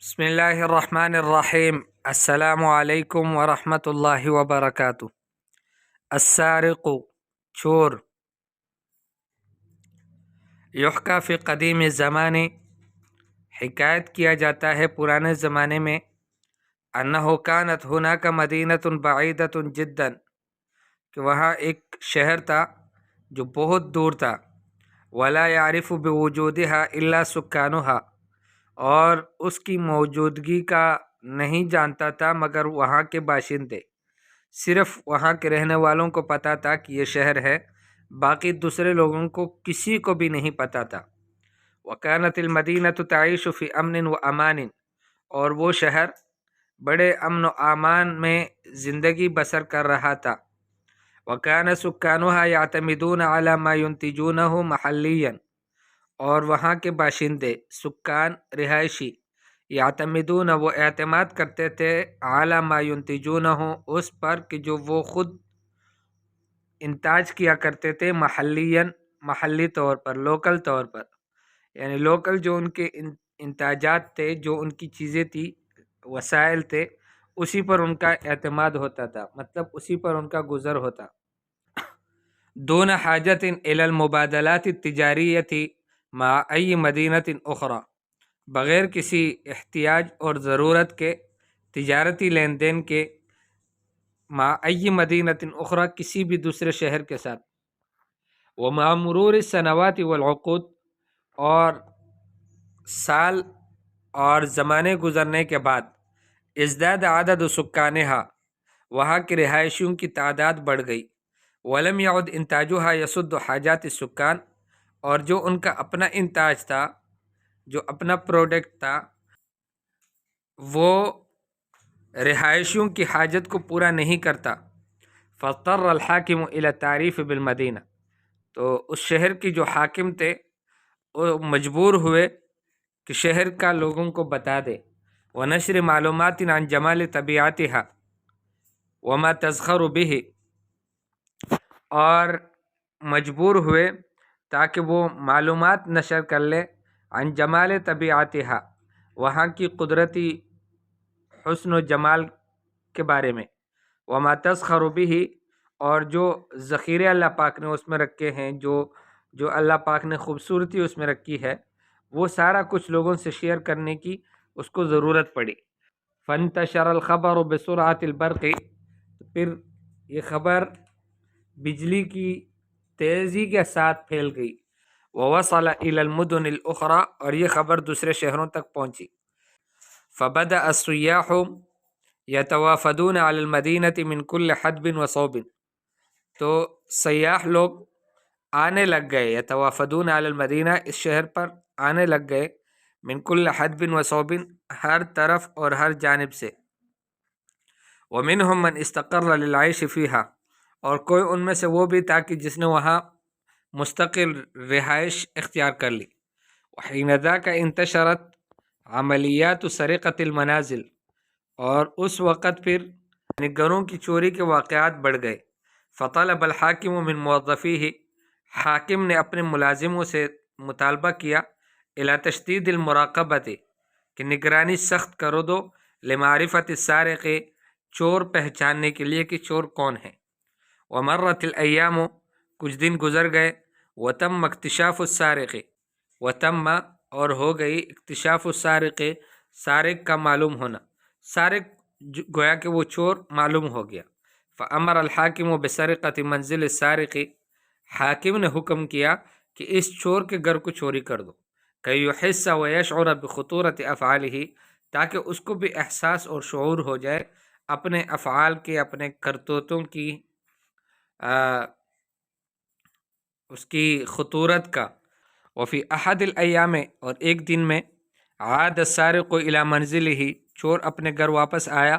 بسم اللہ الرحمن الرحیم۔ السلام علیکم ورحمۃ اللہ وبرکاتہ۔ السارق چور، یحکیٰ فی قدیم زمانے حکایت کیا جاتا ہے پرانے زمانے میں، انہ کانت ہناک مدینۃ بعیدۃ جدا، کہ وہاں ایک شہر تھا جو بہت دور تھا، ولا یعرف بوجودها الا سکانها، اور اس کی موجودگی کا نہیں جانتا تھا مگر وہاں کے باشندے، صرف وہاں کے رہنے والوں کو پتہ تھا کہ یہ شہر ہے، باقی دوسرے لوگوں کو کسی کو بھی نہیں پتہ تھا۔ وکانت المدینۃ تعیش فی امن و امان، اور وہ شہر بڑے امن و امان میں زندگی بسر کر رہا تھا۔ وکان سکانها یعتمدون علی ما ینتجونہ محلیاً، اور وہاں کے باشندے، سکان، رہائشی، یعتمدون، وہ اعتماد کرتے تھے، علی ما ینتجونہ، اس پر کہ جو وہ خود انتاج کیا کرتے تھے، محلیاً، محلی طور پر، لوکل طور پر، یعنی لوکل جو ان کے انتاجات تھے، جو ان کی چیزیں تھی، وسائل تھے، اسی پر ان کا اعتماد ہوتا تھا، مطلب اسی پر ان کا گزر ہوتا۔ دون حاجت الی المبادلات التجاریۃ مع ای مدینۃ اخری، بغیر کسی احتیاج اور ضرورت کے تجارتی لین دین کے، مع ای مدینۃ اخری، کسی بھی دوسرے شہر کے ساتھ۔ ومع مرور السنوات والعقود، اور سال اور زمانے گزرنے کے بعد، ازداد عدد سکانہا، وہاں کے رہائشیوں کی تعداد بڑھ گئی۔ ولم يعد انتاجها يسد حاجات السکان، اور جو ان کا اپنا انتاج تھا، جو اپنا پروڈکٹ تھا، وہ رہائشیوں کی حاجت کو پورا نہیں کرتا۔ فاضطر الحاکم الی التعریف بالمدینہ، تو اس شہر کی جو حاکم تھے وہ مجبور ہوئے کہ شہر کا لوگوں کو بتا دے۔ ونشر معلومات عن جمال طبیعتها وما تزخر به، اور مجبور ہوئے تاکہ وہ معلومات نشر کر لے عن جمال طبیعتها، وہاں کی قدرتی حسن و جمال کے بارے میں، وما تزخر به، اور جو ذخیرے اللہ پاک نے اس میں رکھے ہیں، جو اللہ پاک نے خوبصورتی اس میں رکھی ہے، وہ سارا کچھ لوگوں سے شیئر کرنے کی اس کو ضرورت پڑی۔ فانتشر الخبر بسرعة البرق، پھر یہ خبر بجلی کی تیزی کے ساتھ پھیل گئی۔ ووصل الى المدن الاخرى، اور یہ خبر دوسرے شہروں تک پہنچی۔ فبدأ السیاح یتوافدون علی المدینۃ من کل حدب وصوب، تو سیاح لوگ آنے لگ گئے، یتوافدون علی المدینہ، اس شہر پر آنے لگ گئے، من کل حدب وصوب، ہر طرف اور ہر جانب سے۔ ومنہم من استقر للعیش فیہا، اور کوئی ان میں سے وہ بھی تھا کہ جس نے وہاں مستقل رہائش اختیار کر لی۔ وحین ذاک انتشرت عملیات سرقۃ المنازل، اور اس وقت پھر یعنی گھروں کی چوری کے واقعات بڑھ گئے۔ فطلب الحاکم من موظفیہ، حاکم نے اپنے ملازموں سے مطالبہ کیا، الی تشدید المراقبۃ، کہ نگرانی سخت کرو دو، لمعرفت السارق، چور پہچاننے کے لیے کہ چور کون ہے۔ ومرت الایام، کچھ دن گزر گئے، وتم اکتشاف السارق، وتم، اور ہو گئی، اکتشاف السارق، سارق کا معلوم ہونا، سارق گویا کہ وہ چور معلوم ہو گیا۔ فامر الحاکم بسرقۃ منزل السارق، حاکم نے حکم کیا کہ اس چور کے گھر کو چوری کر دو، کہ یحس ویشعر بخطورۃ افعالہ، تاکہ اس کو بھی احساس اور شعور ہو جائے اپنے افعال کے، اپنے کرتوتوں کی، اس کی خطورت کا۔ وفی احد الایام، اور ایک دن میں، عاد السارق الی منزلہ، چور اپنے گھر واپس آیا،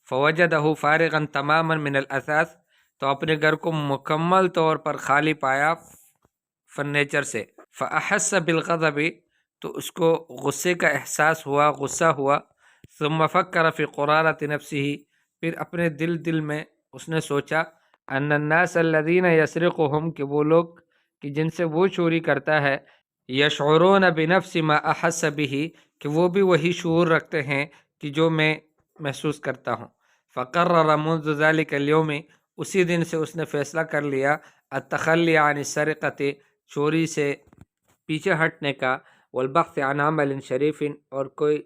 فوجدہ فارغا تماما من الاثاث، تو اپنے گھر کو مکمل طور پر خالی پایا فرنیچر سے۔ فاحس بالغضب، تو اس کو غصے کا احساس ہوا، غصہ ہوا۔ ثم فکر فی قرارۃ نفسہ، پھر اپنے دل میں اس نے سوچا، ان الناس الذین یسرقهم، کہ وہ لوگ کہ جن سے وہ چوری کرتا ہے، یشعرون بنفس ما احس به، کہ وہ بھی وہی شعور رکھتے ہیں کہ جو میں محسوس کرتا ہوں. فقرر منذ ذلك اليوم، اسی دن سے اس نے فیصلہ کر لیا التخلی عن السرقۃ، چوری سے پیچھے ہٹنے کا، والبحث عن عمل شریف، اور کوئی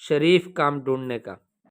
شریف کام ڈھونڈنے کا.